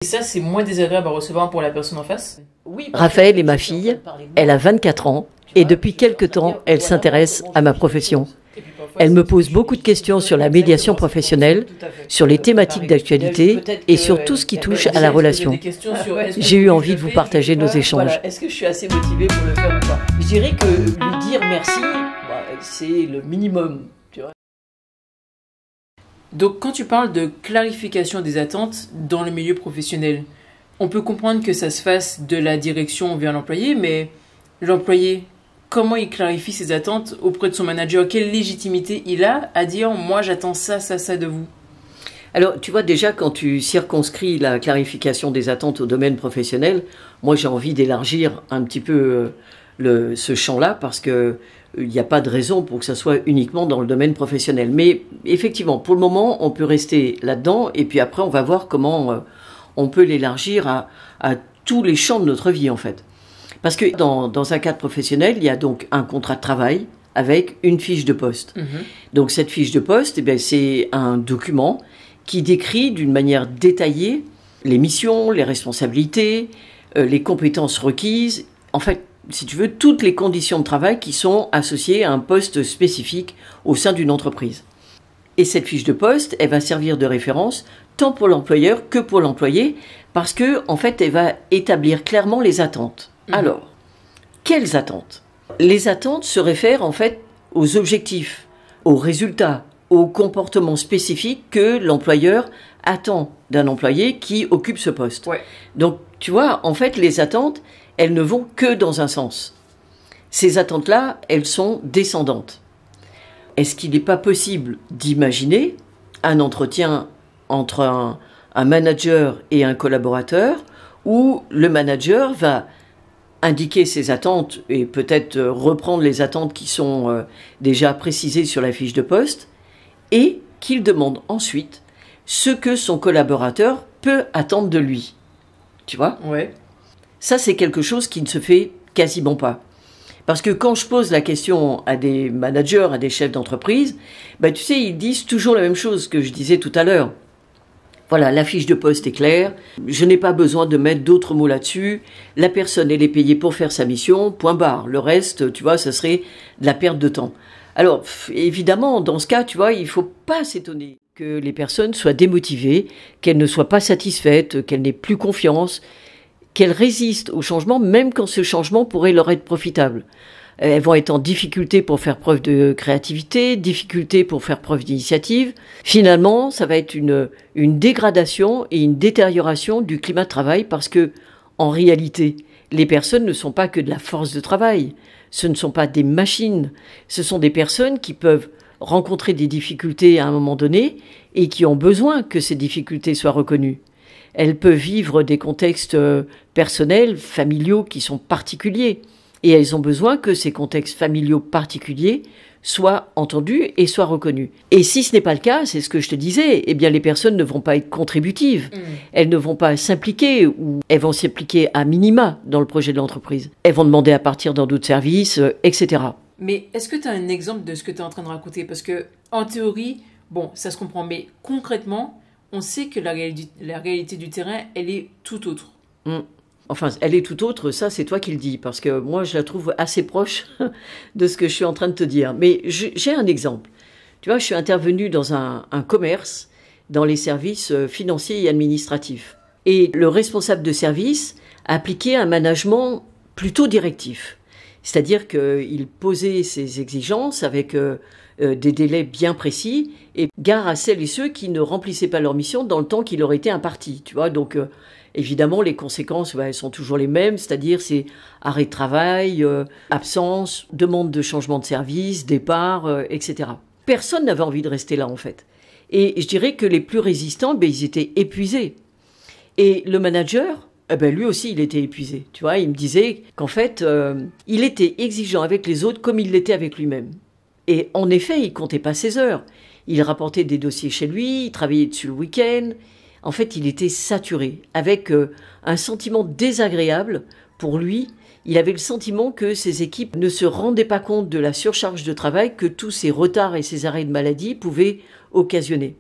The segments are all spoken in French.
Et ça, c'est moins désagréable à recevoir pour la personne en face? Oui. Raphaël est ma fille, elle a 24 ans et depuis quelque temps, elle s'intéresse à ma profession. Elle me pose beaucoup de questions sur la médiation professionnelle, sur les thématiques d'actualité et sur tout ce qui touche à la relation. J'ai eu envie de vous partager nos échanges. Voilà. Est-ce que je suis assez motivée pour le faire ou pas? Je dirais que lui dire merci, c'est le minimum. Tu vois. Donc quand tu parles de clarification des attentes dans le milieu professionnel, on peut comprendre que ça se fasse de la direction vers l'employé, mais l'employé, comment il clarifie ses attentes auprès de son manager? Quelle légitimité il a à dire « moi j'attends ça, ça, ça de vous » ? Alors, tu vois, déjà, quand tu circonscris la clarification des attentes au domaine professionnel, moi j'ai envie d'élargir un petit peu ce champ-là parce que il n'y a pas de raison pour que ça soit uniquement dans le domaine professionnel. Mais effectivement, pour le moment, on peut rester là-dedans et puis après, on va voir comment on peut l'élargir à tous les champs de notre vie, en fait. Parce que dans un cadre professionnel, il y a donc un contrat de travail avec une fiche de poste. Donc cette fiche de poste, eh bien, c'est un document qui décrit d'une manière détaillée les missions, les responsabilités, les compétences requises, en fait, si tu veux, toutes les conditions de travail qui sont associées à un poste spécifique au sein d'une entreprise. Et cette fiche de poste, elle va servir de référence tant pour l'employeur que pour l'employé, parce que, en fait, elle va établir clairement les attentes. Alors, quelles attentes? Les attentes se réfèrent en fait aux objectifs, aux résultats, aux comportements spécifiques que l'employeur attend d'un employé qui occupe ce poste. Ouais. Donc, tu vois, en fait, les attentes, elles ne vont que dans un sens. Ces attentes-là, elles sont descendantes. Est-ce qu'il n'est pas possible d'imaginer un entretien entre un manager et un collaborateur où le manager va indiquer ses attentes et peut-être reprendre les attentes qui sont déjà précisées sur la fiche de poste et qu'il demande ensuite ce que son collaborateur peut attendre de lui. Tu vois ? Ouais. Ça, c'est quelque chose qui ne se fait quasiment pas. Parce que quand je pose la question à des managers, à des chefs d'entreprise, ben, tu sais, ils disent toujours la même chose que je disais tout à l'heure. Voilà, la fiche de poste est claire, je n'ai pas besoin de mettre d'autres mots là-dessus, la personne, elle est payée pour faire sa mission, point barre. Le reste, tu vois, ça serait de la perte de temps. Alors, évidemment, dans ce cas, tu vois, il ne faut pas s'étonner que les personnes soient démotivées, qu'elles ne soient pas satisfaites, qu'elles n'aient plus confiance, qu'elles résistent au changement, même quand ce changement pourrait leur être profitable. Elles vont être en difficulté pour faire preuve de créativité, difficulté pour faire preuve d'initiative. Finalement, ça va être une dégradation et une détérioration du climat de travail parce que, en réalité, les personnes ne sont pas que de la force de travail. Ce ne sont pas des machines. Ce sont des personnes qui peuvent rencontrer des difficultés à un moment donné et qui ont besoin que ces difficultés soient reconnues. Elles peuvent vivre des contextes personnels, familiaux qui sont particuliers. Et elles ont besoin que ces contextes familiaux particuliers soient entendus et soient reconnus. Et si ce n'est pas le cas, c'est ce que je te disais, eh bien les personnes ne vont pas être contributives. Elles ne vont pas s'impliquer ou elles vont s'impliquer à minima dans le projet de l'entreprise. Elles vont demander à partir dans d'autres services, etc. Mais est-ce que tu as un exemple de ce que tu es en train de raconter? Parce que, en théorie, bon, ça se comprend, mais concrètement, on sait que la réalité du terrain, elle est tout autre. Enfin, elle est tout autre, ça c'est toi qui le dis, parce que moi je la trouve assez proche de ce que je suis en train de te dire. Mais j'ai un exemple. Tu vois, je suis intervenue dans un commerce, dans les services financiers et administratifs. Et le responsable de service appliquait un management plutôt directif. C'est-à-dire qu'il posait ses exigences avec des délais bien précis et gare à celles et ceux qui ne remplissaient pas leur mission dans le temps qui leur était imparti. Tu vois, donc évidemment, les conséquences, elles sont toujours les mêmes, c'est-à-dire c'est arrêt de travail, absence, demande de changement de service, départ, etc. Personne n'avait envie de rester là, en fait. Et je dirais que les plus résistants, ils étaient épuisés. Et le manager, lui aussi, il était épuisé. Tu vois, il me disait qu'en fait, il était exigeant avec les autres comme il l'était avec lui-même. Et en effet, il comptait pas ses heures. Il rapportait des dossiers chez lui, il travaillait dessus le week-end. En fait, il était saturé, avec un sentiment désagréable pour lui. Il avait le sentiment que ses équipes ne se rendaient pas compte de la surcharge de travail que tous ces retards et ces arrêts de maladie pouvaient occasionner.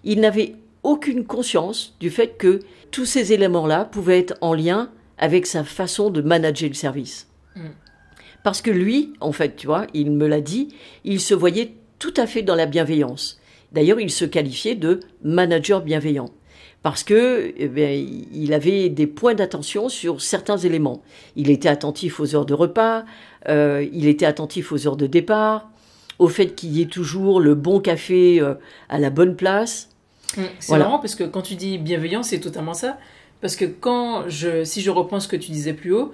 Il n'avait aucune conscience du fait que tous ces éléments-là pouvaient être en lien avec sa façon de manager le service. Parce que lui, en fait, tu vois, il me l'a dit, il se voyait tout à fait dans la bienveillance. D'ailleurs, il se qualifiait de manager bienveillant. Parce que il avait des points d'attention sur certains éléments. Il était attentif aux heures de repas, il était attentif aux heures de départ, au fait qu'il y ait toujours le bon café à la bonne place. C'est marrant parce que quand tu dis bienveillant, c'est totalement ça. Parce que si je reprends ce que tu disais plus haut,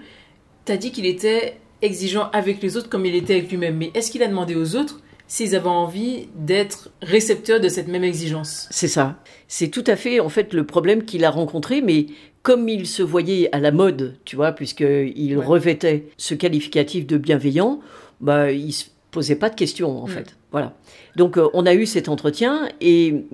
tu as dit qu'il était exigeant avec les autres comme il était avec lui-même. Mais est-ce qu'il a demandé aux autres s'ils avaient envie d'être récepteurs de cette même exigence? C'est ça. C'est tout à fait, en fait, le problème qu'il a rencontré, mais comme il se voyait à la mode, tu vois, puisqu'il revêtait ce qualificatif de bienveillant, il se posait pas de questions, en fait. Voilà. Donc, on a eu cet entretien et...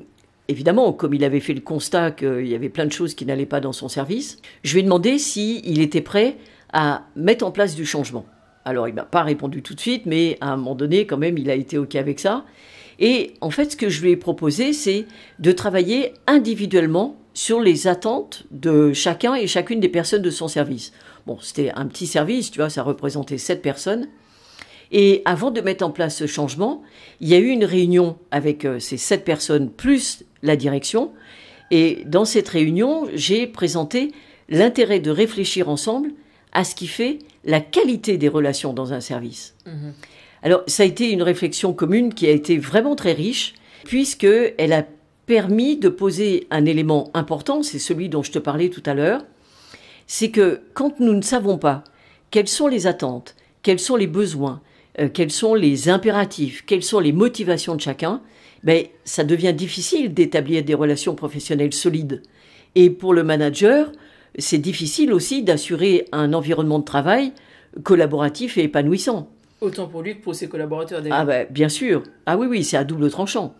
Évidemment, comme il avait fait le constat qu'il y avait plein de choses qui n'allaient pas dans son service, je lui ai demandé s'il était prêt à mettre en place du changement. Alors, il m'a pas répondu tout de suite, mais à un moment donné, quand même, il a été OK avec ça. Et en fait, ce que je lui ai proposé, c'est de travailler individuellement sur les attentes de chacun et chacune des personnes de son service. Bon, c'était un petit service, tu vois, ça représentait 7 personnes. Et avant de mettre en place ce changement, il y a eu une réunion avec ces 7 personnes plus la direction. Et dans cette réunion, j'ai présenté l'intérêt de réfléchir ensemble à ce qui fait la qualité des relations dans un service. Alors, ça a été une réflexion commune qui a été vraiment très riche, puisqu'elle a permis de poser un élément important, c'est celui dont je te parlais tout à l'heure, c'est que quand nous ne savons pas quelles sont les attentes, quels sont les besoins, quels sont les impératifs, quelles sont les motivations de chacun, ça devient difficile d'établir des relations professionnelles solides. Et pour le manager, c'est difficile aussi d'assurer un environnement de travail collaboratif et épanouissant. Autant pour lui que pour ses collaborateurs d'ailleurs. Bien sûr. Ah oui, c'est à double tranchant.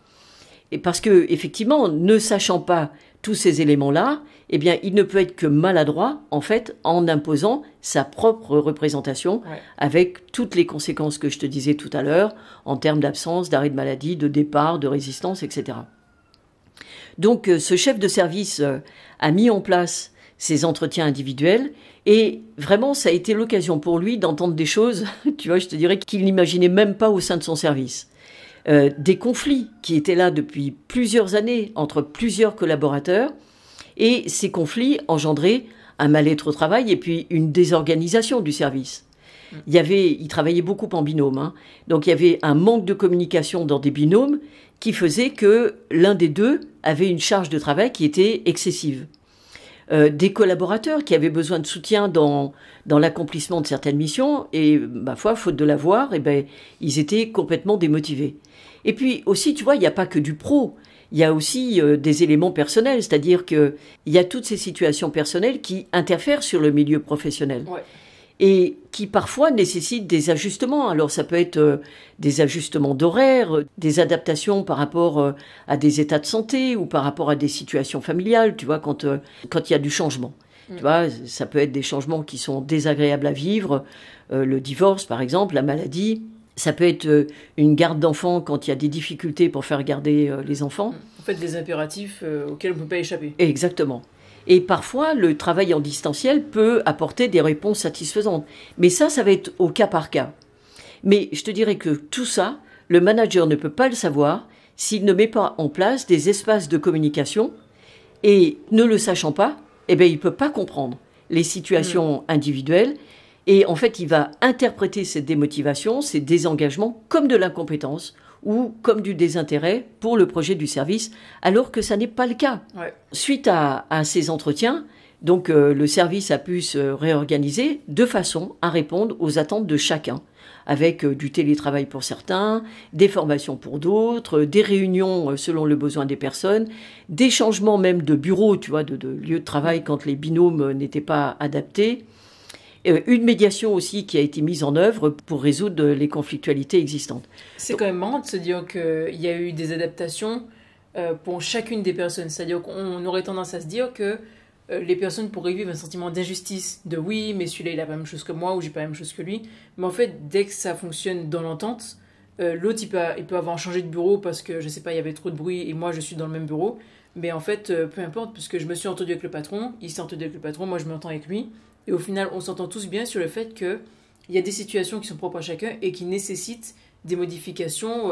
Et parce que, effectivement, ne sachant pas tous ces éléments-là, il ne peut être que maladroit, en fait, en imposant sa propre représentation, avec toutes les conséquences que je te disais tout à l'heure, en termes d'absence, d'arrêt de maladie, de départ, de résistance, etc. Donc, ce chef de service a mis en place ces entretiens individuels, et vraiment, ça a été l'occasion pour lui d'entendre des choses, tu vois, je te dirais qu'il n'imaginait même pas au sein de son service. Des conflits qui étaient là depuis plusieurs années entre plusieurs collaborateurs, et ces conflits engendraient un mal-être au travail et puis une désorganisation du service. Il travaillait beaucoup en binôme, donc il y avait un manque de communication dans des binômes qui faisait que l'un des deux avait une charge de travail qui était excessive. Des collaborateurs qui avaient besoin de soutien dans l'accomplissement de certaines missions, et ma foi, faute de l'avoir, ils étaient complètement démotivés. Et puis aussi, tu vois, il n'y a pas que du pro, il y a aussi des éléments personnels, c'est-à-dire qu'il y a toutes ces situations personnelles qui interfèrent sur le milieu professionnel. Et qui parfois nécessitent des ajustements. Alors ça peut être des ajustements d'horaire, des adaptations par rapport à des états de santé ou par rapport à des situations familiales, tu vois, quand il y a du changement. Tu vois, ça peut être des changements qui sont désagréables à vivre, le divorce par exemple, la maladie. Ça peut être une garde d'enfants quand il y a des difficultés pour faire garder les enfants. En fait, des impératifs auxquels on ne peut pas échapper. Exactement. Et parfois, le travail en distanciel peut apporter des réponses satisfaisantes. Mais ça va être au cas par cas. Mais je te dirais que tout ça, le manager ne peut pas le savoir s'il ne met pas en place des espaces de communication. Et ne le sachant pas, il ne peut pas comprendre les situations individuelles. Et en fait, il va interpréter cette démotivation, ces désengagements, comme de l'incompétence ou comme du désintérêt pour le projet du service, alors que ça n'est pas le cas. Suite à ces entretiens, donc le service a pu se réorganiser de façon à répondre aux attentes de chacun, avec du télétravail pour certains, des formations pour d'autres, des réunions selon le besoin des personnes, des changements même de bureau, tu vois, de lieu de travail quand les binômes n'étaient pas adaptés. Une médiation aussi qui a été mise en œuvre pour résoudre les conflictualités existantes. C'est quand même marrant de se dire qu'il y a eu des adaptations pour chacune des personnes. C'est-à-dire qu'on aurait tendance à se dire que les personnes pourraient vivre un sentiment d'injustice, de oui, mais celui-là il a pas la même chose que moi ou j'ai pas la même chose que lui. Mais en fait, dès que ça fonctionne dans l'entente, l'autre il peut avoir changé de bureau parce que je sais pas, il y avait trop de bruit et moi je suis dans le même bureau. Mais en fait, peu importe, puisque je me suis entendue avec le patron, il s'est entendu avec le patron, moi je m'entends avec lui. Et au final, on s'entend tous bien sur le fait qu'il y a des situations qui sont propres à chacun et qui nécessitent des modifications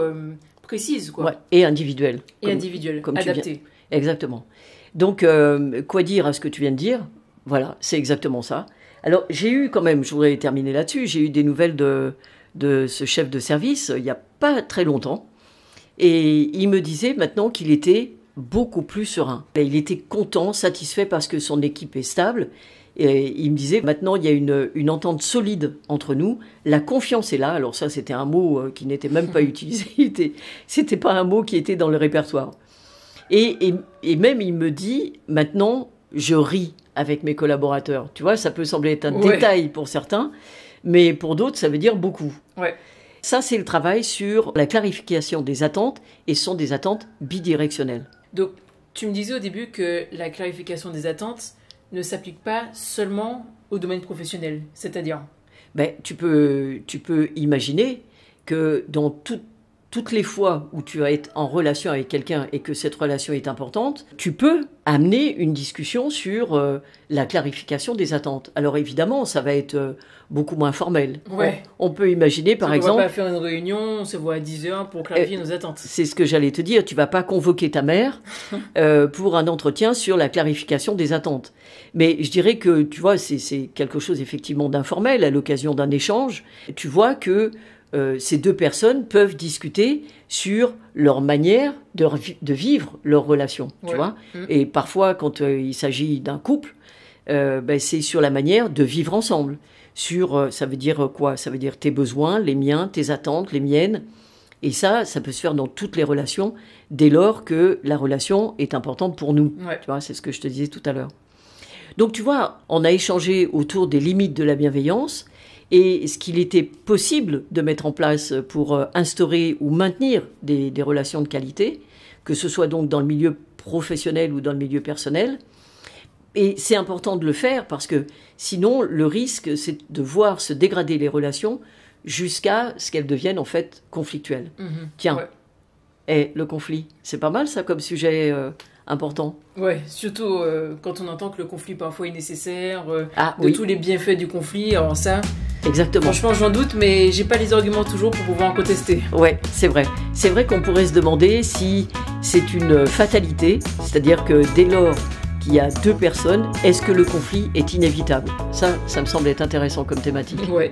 précises, quoi. Ouais, et individuelles. Et individuelles, adaptées. Exactement. Donc, quoi dire à ce que tu viens de dire? Voilà, c'est exactement ça. Alors, j'ai eu quand même, je voudrais terminer là-dessus, j'ai eu des nouvelles de ce chef de service il n'y a pas très longtemps. Et il me disait maintenant qu'il était beaucoup plus serein. Et il était content, satisfait parce que son équipe est stable. Et il me disait, maintenant, il y a une entente solide entre nous. La confiance est là. Alors ça, c'était un mot qui n'était même pas utilisé. C'était pas un mot qui était dans le répertoire. Et même, il me dit, maintenant, je ris avec mes collaborateurs. Tu vois, ça peut sembler être un détail pour certains, mais pour d'autres, ça veut dire beaucoup. Ouais. Ça, c'est le travail sur la clarification des attentes, et ce sont des attentes bidirectionnelles. Donc, tu me disais au début que la clarification des attentes ne s'applique pas seulement au domaine professionnel, c'est-à-dire tu peux imaginer que dans toutes les fois où tu vas être en relation avec quelqu'un et que cette relation est importante, tu peux amener une discussion sur la clarification des attentes. Alors évidemment, ça va être beaucoup moins formel. Ouais. On peut imaginer, par exemple... On ne va pas faire une réunion, on se voit à 10h pour clarifier nos attentes. C'est ce que j'allais te dire. Tu ne vas pas convoquer ta mère pour un entretien sur la clarification des attentes. Mais je dirais que, tu vois, c'est quelque chose effectivement d'informel à l'occasion d'un échange. Tu vois que ces deux personnes peuvent discuter sur leur manière de vivre leur relation, tu vois. Et parfois, quand il s'agit d'un couple, c'est sur la manière de vivre ensemble. Ça veut dire quoi? Ça veut dire tes besoins, les miens, tes attentes, les miennes. Et ça peut se faire dans toutes les relations, dès lors que la relation est importante pour nous. Ouais. Tu vois, c'est ce que je te disais tout à l'heure. Donc, tu vois, on a échangé autour des limites de la bienveillance, et ce qu'il était possible de mettre en place pour instaurer ou maintenir des relations de qualité, que ce soit donc dans le milieu professionnel ou dans le milieu personnel. Et c'est important de le faire parce que sinon, le risque, c'est de voir se dégrader les relations jusqu'à ce qu'elles deviennent en fait conflictuelles. Tiens, le conflit, c'est pas mal ça comme sujet important. Ouais, surtout quand on entend que le conflit parfois est nécessaire, tous les bienfaits du conflit, alors ça... Exactement. Franchement, j'en doute, mais j'ai pas les arguments toujours pour pouvoir en contester. Ouais, c'est vrai. C'est vrai qu'on pourrait se demander si c'est une fatalité, c'est-à-dire que dès lors qu'il y a deux personnes, est-ce que le conflit est inévitable? Ça me semble être intéressant comme thématique. Ouais.